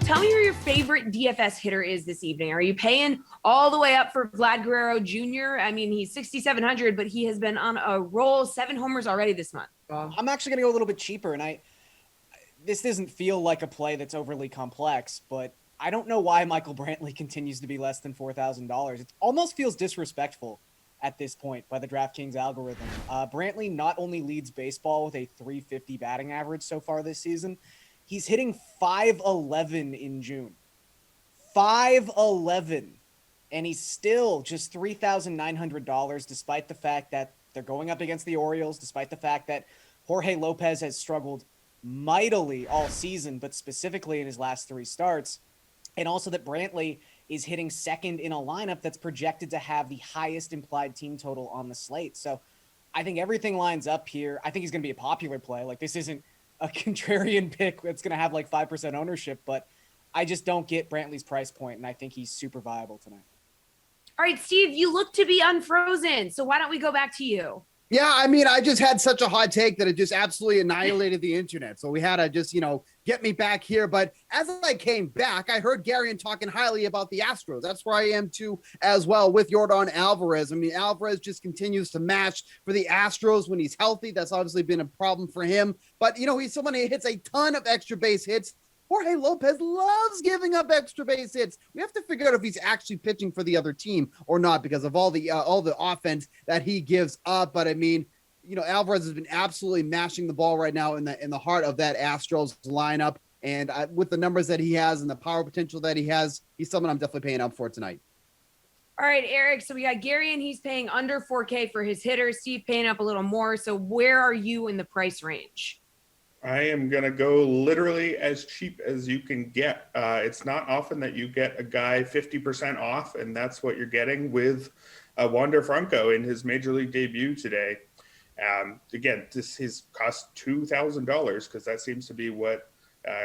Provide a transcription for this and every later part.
tell me who your favorite DFS hitter is this evening. Are you paying all the way up for Vlad Guerrero Jr.? I mean, he's 6,700, but he has been on a roll, 7 homers already this month. I'm actually going to go a little bit cheaper, and this doesn't feel like a play that's overly complex, but I don't know why Michael Brantley continues to be less than $4,000. It almost feels disrespectful at this point by the DraftKings algorithm. Brantley not only leads baseball with a 350 batting average so far this season, he's hitting 511 in June. 511. And he's still just $3,900 despite the fact that they're going up against the Orioles, despite the fact that Jorge Lopez has struggled mightily all season, but specifically in his last 3 starts. And also that Brantley is hitting second in a lineup that's projected to have the highest implied team total on the slate. So I think everything lines up here. I think he's going to be a popular play. Like, this isn't a contrarian pick that's going to have like 5% ownership, but I just don't get Brantley's price point, and I think he's super viable tonight. All right, Steve, you look to be unfrozen, so why don't we go back to you? Yeah, I mean, I just had such a hot take that it just absolutely annihilated the internet. So we had to just, get me back here. But as I came back, I heard Garion talking highly about the Astros. That's where I am too as well with Yordan Alvarez. I mean, Alvarez just continues to match for the Astros when he's healthy. That's obviously been a problem for him. But, he's someone who hits a ton of extra base hits. Jorge Lopez loves giving up extra base hits. We have to figure out if he's actually pitching for the other team or not because of all the offense that he gives up. But I mean, Alvarez has been absolutely mashing the ball right now in the heart of that Astros lineup. And with the numbers that he has and the power potential that he has, he's someone I'm definitely paying up for tonight. All right, Erik. So we got Garion. He's paying under 4K for his hitters. Steve paying up a little more. So where are you in the price range? I am going to go literally as cheap as you can get. It's not often that you get a guy 50% off, and that's what you're getting with Wander Franco in his major league debut today. Again, his cost $2,000 because that seems to be what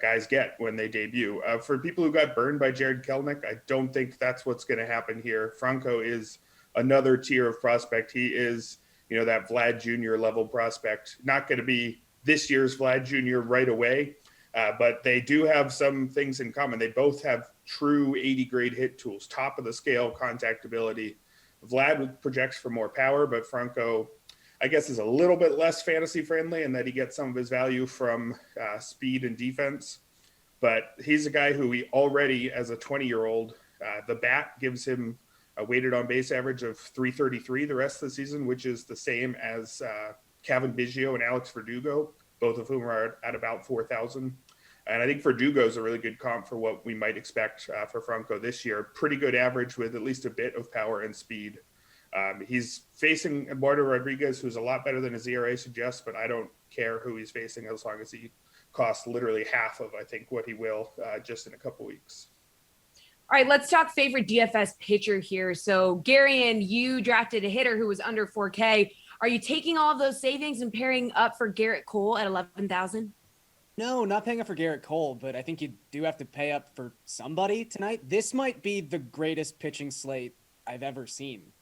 guys get when they debut. For people who got burned by Jarred Kelenic, I don't think that's what's going to happen here. Franco is another tier of prospect. He is, that Vlad Jr. level prospect. Not going to be this year's Vlad Jr. right away, but they do have some things in common. They both have true 80 grade hit tools, top of the scale contact ability. Vlad projects for more power, but Franco, I guess, is a little bit less fantasy friendly in that he gets some of his value from speed and defense. But he's a guy who he already, as a 20-year-old, the bat gives him a weighted on base average of 333 the rest of the season, which is the same as Kevin Biggio and Alex Verdugo, both of whom are at about 4,000. And I think Verdugo is a really good comp for what we might expect for Franco this year. Pretty good average with at least a bit of power and speed. He's facing Eduardo Rodriguez, who's a lot better than his ERA suggests, but I don't care who he's facing as long as he costs literally half of, I think, what he will just in a couple weeks. All right, let's talk favorite DFS pitcher here. So, Garion, you drafted a hitter who was under 4K. Are you taking all of those savings and pairing up for Gerrit Cole at 11,000? No, not paying up for Gerrit Cole, but I think you do have to pay up for somebody tonight. This might be the greatest pitching slate I've ever seen.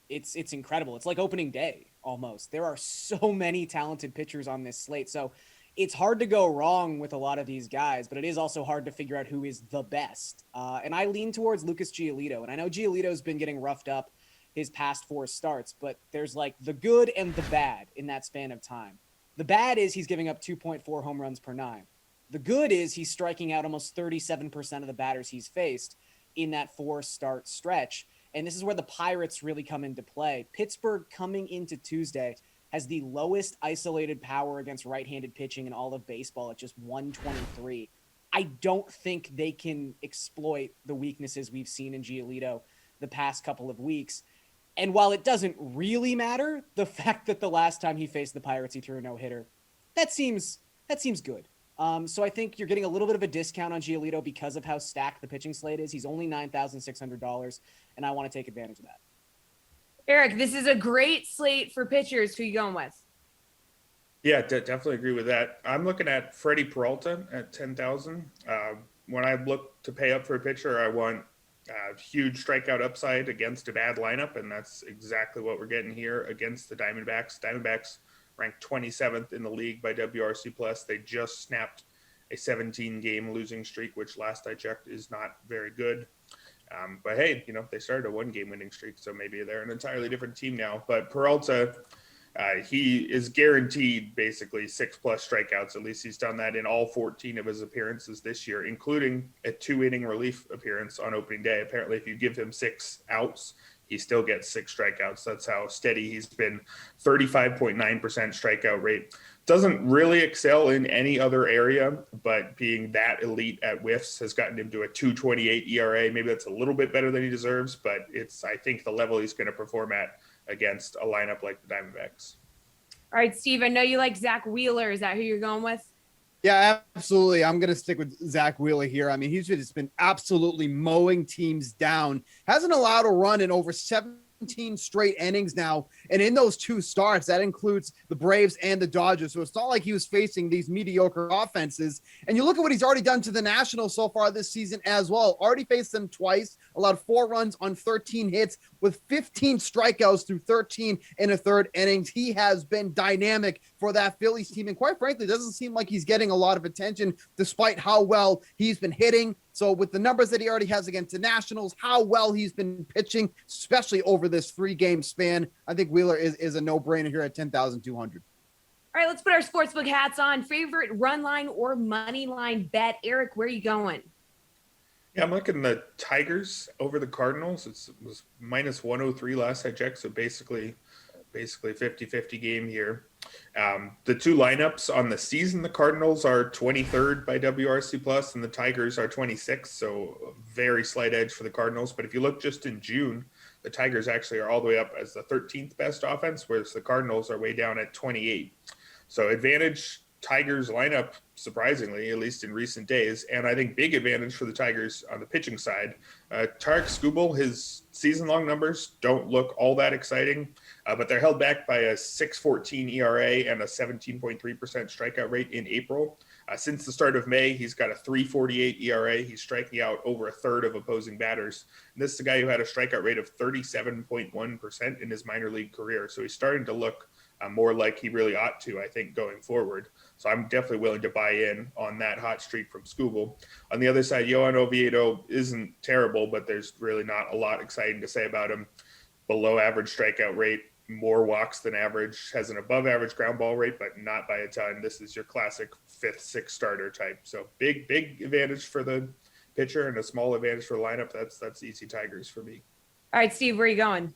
It's incredible. It's like opening day almost. There are so many talented pitchers on this slate. So it's hard to go wrong with a lot of these guys, but it is also hard to figure out who is the best. And I lean towards Lucas Giolito. And I know Giolito's been getting roughed up his past 4 starts, but there's like the good and the bad in that span of time. The bad is he's giving up 2.4 home runs per 9. The good is he's striking out almost 37% of the batters he's faced in that 4-start stretch. And this is where the Pirates really come into play. Pittsburgh, coming into Tuesday, has the lowest isolated power against right-handed pitching in all of baseball at just 123. I don't think they can exploit the weaknesses we've seen in Giolito the past couple of weeks. And while it doesn't really matter, the fact that the last time he faced the Pirates, he threw a no-hitter, that seems good. So I think you're getting a little bit of a discount on Giolito because of how stacked the pitching slate is. He's only $9,600, and I want to take advantage of that. Erik, this is a great slate for pitchers. Who are you going with? Yeah, definitely agree with that. I'm looking at Freddie Peralta at 10,000. When I look to pay up for a pitcher, I want huge strikeout upside against a bad lineup, and that's exactly what we're getting here against the Diamondbacks. Diamondbacks ranked 27th in the league by WRC+. They just snapped a 17-game losing streak, which last I checked is not very good. But hey, they started a 1-game winning streak, so maybe they're an entirely different team now. But Peralta, he is guaranteed basically 6+ strikeouts. At least he's done that in all 14 of his appearances this year, including a 2-inning relief appearance on opening day. Apparently, if you give him 6 outs, he still gets 6 strikeouts. That's how steady he's been. 35.9% strikeout rate. Doesn't really excel in any other area, but being that elite at whiffs has gotten him to a 2.28 ERA. Maybe that's a little bit better than he deserves, but it's, I think, the level he's going to perform at against a lineup like the Diamondbacks. All right, Steve, I know you like Zach Wheeler. Is that who you're going with? Yeah, absolutely. I'm going to stick with Zach Wheeler here. I mean, he's just been absolutely mowing teams down. Hasn't allowed a run in over 17 straight innings now. And in those 2 starts, that includes the Braves and the Dodgers. So it's not like he was facing these mediocre offenses. And you look at what he's already done to the Nationals so far this season as well. Already faced them twice, allowed 4 runs on 13 hits with 15 strikeouts through 13 and a third innings. He has been dynamic for that Phillies team. And quite frankly, it doesn't seem like he's getting a lot of attention despite how well he's been hitting. So with the numbers that he already has against the Nationals, how well he's been pitching, especially over this 3-game span, I think Wheeler is a no-brainer here at 10,200. All right, let's put our sportsbook hats on. Favorite run line or money line bet? Eric, where are you going? Yeah, I'm looking at the Tigers over the Cardinals. It was minus 103 last I checked, so basically 50-50 game here. The 2 lineups on the season, the Cardinals are 23rd by WRC plus and the Tigers are 26th, so very slight edge for the Cardinals. But if you look just in June, the Tigers actually are all the way up as the 13th best offense, whereas the Cardinals are way down at 28. So advantage Tigers lineup, surprisingly, at least in recent days. And I think big advantage for the Tigers on the pitching side. Tarik Skubal, his season-long numbers don't look all that exciting, but they're held back by a 6.14 ERA and a 17.3% strikeout rate in April. Since the start of May, he's got a 3.48 ERA. He's striking out over a third of opposing batters. And this is a guy who had a strikeout rate of 37.1% in his minor league career. So he's starting to look more like he really ought to, I think, going forward. So I'm definitely willing to buy in on that hot streak from Skubal. On the other side, Johan Oviedo isn't terrible, but there's really not a lot exciting to say about him. Below average strikeout rate, more walks than average, has an above average ground ball rate, but not by a ton. This is your classic 5th, 6th starter type. So big advantage for the pitcher and a small advantage for the lineup. That's easy Tigers for me. All right, Steve, where are you going?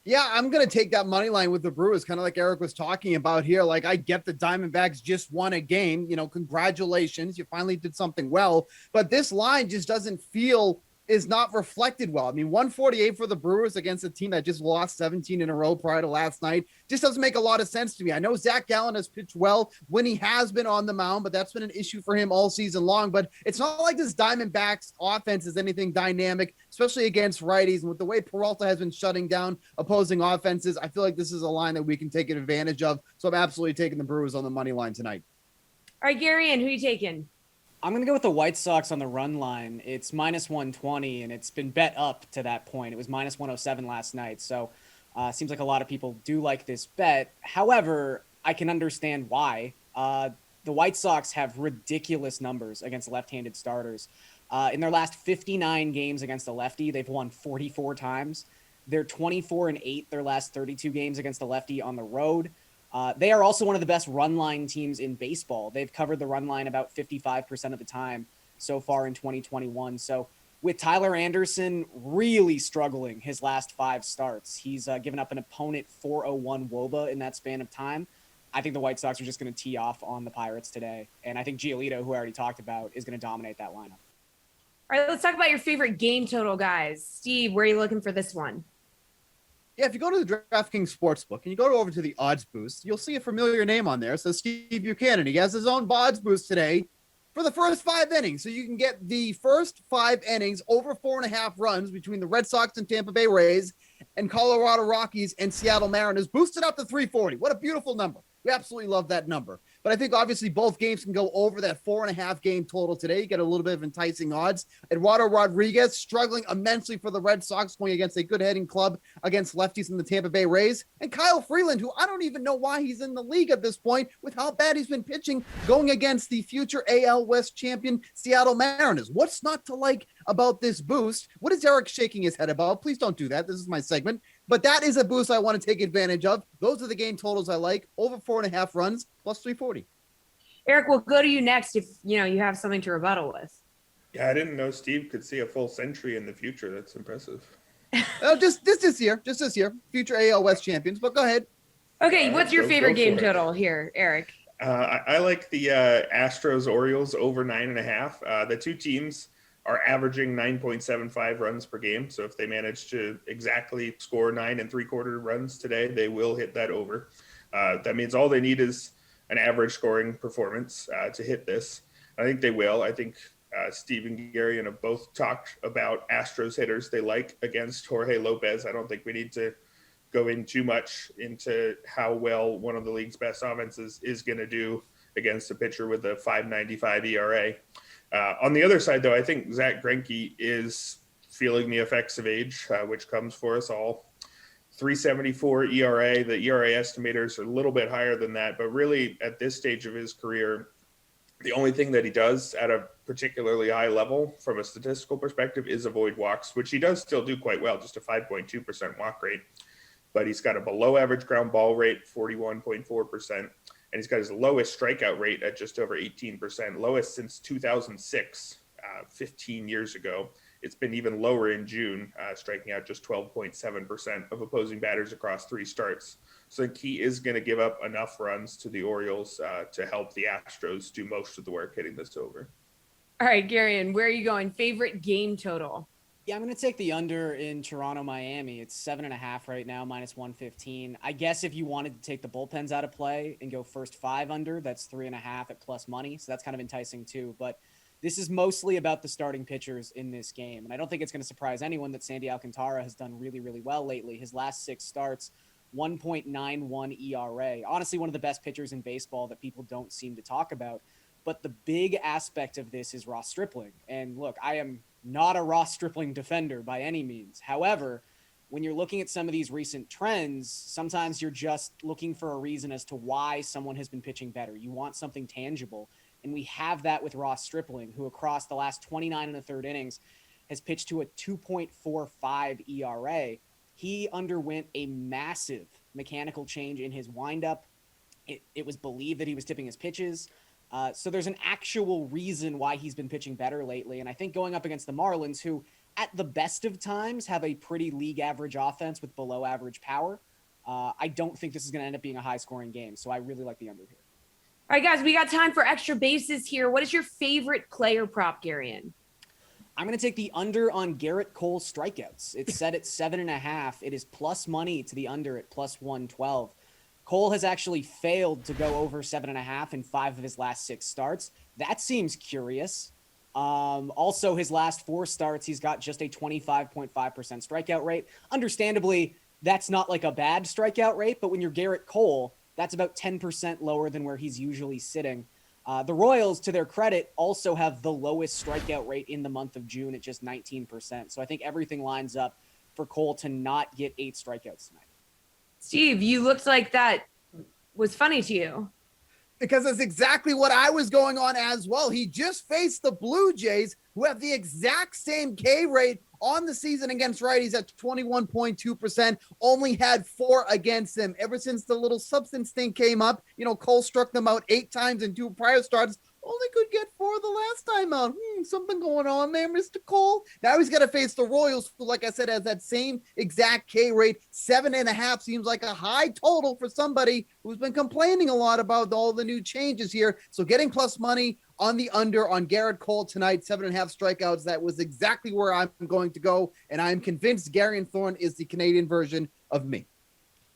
Yeah, I'm going to take that money line with the Brewers, kind of like Eric was talking about here. Like, I get the Diamondbacks just won a game. Congratulations. You finally did something well. But this line just doesn't feel is not reflected well. I mean, 148 for the Brewers against a team that just lost 17 in a row prior to last night just doesn't make a lot of sense to me. I know Zach Gallen has pitched well when he has been on the mound, but that's been an issue for him all season long. But it's not like this Diamondbacks offense is anything dynamic, especially against righties. And with the way Peralta has been shutting down opposing offenses, I feel like this is a line that we can take advantage of. So I'm absolutely taking the Brewers on the money line tonight. All right, Garion, who are you taking? I'm going to go with the White Sox on the run line. It's minus 120, and it's been bet up to that point. It was minus 107 last night, so seems like a lot of people do like this bet. However, I can understand why. The White Sox have ridiculous numbers against left-handed starters. In their last 59 games against a lefty, they've won 44 times. They're 24-8 their last 32 games against a lefty on the road. They are also one of the best run line teams in baseball. They've covered the run line about 55% of the time so far in 2021. So with Tyler Anderson really struggling his last 5 starts, he's given up an opponent 401 WOBA in that span of time. I think the White Sox are just going to tee off on the Pirates today. And I think Giolito, who I already talked about, is going to dominate that lineup. All right, let's talk about your favorite game total, guys. Steve, where are you looking for this one? Yeah, if you go to the DraftKings Sportsbook and you go over to the odds boost, you'll see a familiar name on there. So Steve Buchanan, he has his own odds boost today for the first 5 innings. So you can get the first 5 innings over 4.5 runs between the Red Sox and Tampa Bay Rays and Colorado Rockies and Seattle Mariners boosted up to 340. What a beautiful number. We absolutely love that number. but I think obviously both games can go over that 4.5 game total today. You get a little bit of enticing odds. Eduardo Rodriguez struggling immensely for the Red Sox, going against a good hitting club against lefties in the Tampa Bay Rays. And Kyle Freeland, who I don't even know why he's in the league at this point with how bad he's been pitching, going against the future AL West champion Seattle Mariners. What's not to like about this boost? What is Eric shaking his head about? Please don't do that. This is my segment. But that is a boost I want to take advantage of. Those are the game totals I like. Over 4.5 runs, plus 340. Eric, we'll go to you next if you have something to rebuttal with. Yeah, I didn't know Steve could see a full century in the future. That's impressive. Just this year. Future AL West champions. But go ahead. Okay, what's your favorite game for it. total here, Eric? I like the Astros Orioles over 9.5. The two teams are averaging 9.75 runs per game. So if they manage to exactly score 9 3/4 runs today, they will hit that over. That means all they need is an average scoring performance to hit this. I think they will. I think Steve and Garion have both talked about Astros hitters they like against Jorge Lopez. I don't think we need to go in too much into how well one of the league's best offenses is going to do against a pitcher with a 5.95 ERA. On the other side, though, I think Zach Greinke is feeling the effects of age, which comes for us all. 3.74 ERA. The ERA estimators are a little bit higher than that, but really at this stage of his career, the only thing that he does at a particularly high level from a statistical perspective is avoid walks, which he does still do quite well, just a 5.2% walk rate. But he's got a below average ground ball rate, 41.4%. And he's got his lowest strikeout rate at just over 18%, lowest since 2006, 15 years ago. It's been even lower in June, striking out just 12.7% of opposing batters across 3 starts. So I think he is going to give up enough runs to the Orioles to help the Astros do most of the work hitting this over. All right, Garion, where are you going? Favorite game total? Yeah, I'm going to take the under in Toronto, Miami. It's 7.5 right now, minus 115. I guess if you wanted to take the bullpens out of play and go first 5 under, that's 3.5 at plus money. So that's kind of enticing too. But this is mostly about the starting pitchers in this game. And I don't think it's going to surprise anyone that Sandy Alcantara has done really, really well lately. His last 6 starts, 1.91 ERA. Honestly, one of the best pitchers in baseball that people don't seem to talk about. But the big aspect of this is Ross Stripling. And look, I am not a Ross Stripling defender by any means. However, when you're looking at some of these recent trends, sometimes you're just looking for a reason as to why someone has been pitching better. You want something tangible. And we have that with Ross Stripling, who across the last 29 1/3 innings has pitched to a 2.45 ERA. He underwent a massive mechanical change in his windup. It was believed that he was tipping his pitches. So there's an actual reason why he's been pitching better lately. And I think going up against the Marlins, who at the best of times have a pretty league average offense with below average power, I don't think this is going to end up being a high scoring game. So I really like the under here. All right, guys, we got time for extra bases here. What is your favorite player prop, Garion? I'm going to take the under on Gerrit Cole strikeouts. It's set at 7.5. It is plus money to the under at plus 112. Cole has actually failed to go over 7.5 in 5 of his last 6 starts. That seems curious. Also, his last 4 starts, he's got just a 25.5% strikeout rate. Understandably, that's not like a bad strikeout rate, but when you're Gerrit Cole, that's about 10% lower than where he's usually sitting. The Royals, to their credit, also have the lowest strikeout rate in the month of June at just 19%. So I think everything lines up for Cole to not get 8 strikeouts tonight. Steve, you looked like that was funny to you. Because that's exactly what I was going on as well. He just faced the Blue Jays, who have the exact same K rate on the season against righties at 21.2%, only had 4 against them. Ever since the little substance thing came up, Cole struck them out 8 times in 2 prior starts, only could get 4 the last time out. Something going on there, Mr. Cole. Now he's got to face the Royals, who, like I said, has that same exact K rate. 7.5 seems like a high total for somebody who's been complaining a lot about all the new changes here. So getting plus money on the under on Gerrit Cole tonight, 7.5 strikeouts. That was exactly where I'm going to go. And I'm convinced Garion Thorne is the Canadian version of me.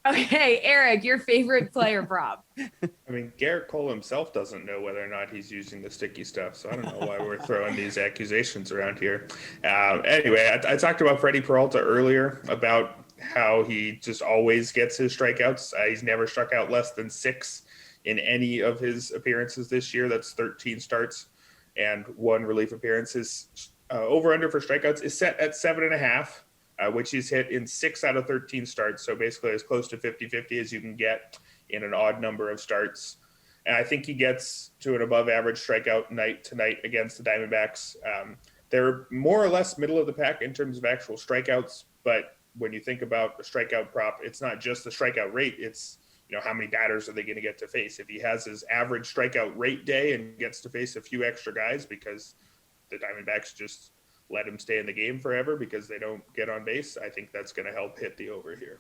Okay, Eric, your favorite player prop. I mean, Gerrit Cole himself doesn't know whether or not he's using the sticky stuff, so I don't know why we're throwing these accusations around here. Anyway, I talked about Freddie Peralta earlier, about how he just always gets his strikeouts. He's never struck out less than 6 in any of his appearances this year. That's 13 starts and 1 relief appearance. His over under for strikeouts is set at 7.5, which he's hit in 6 out of 13 starts. So basically as close to 50-50 as you can get in an odd number of starts. And I think he gets to an above average strikeout night to night against the Diamondbacks. They're more or less middle of the pack in terms of actual strikeouts, but when you think about the strikeout prop, it's not just the strikeout rate, it's, how many batters are they going to get to face? If he has his average strikeout rate day and gets to face a few extra guys because the Diamondbacks just let him stay in the game forever because they don't get on base, I think that's going to help hit the over here.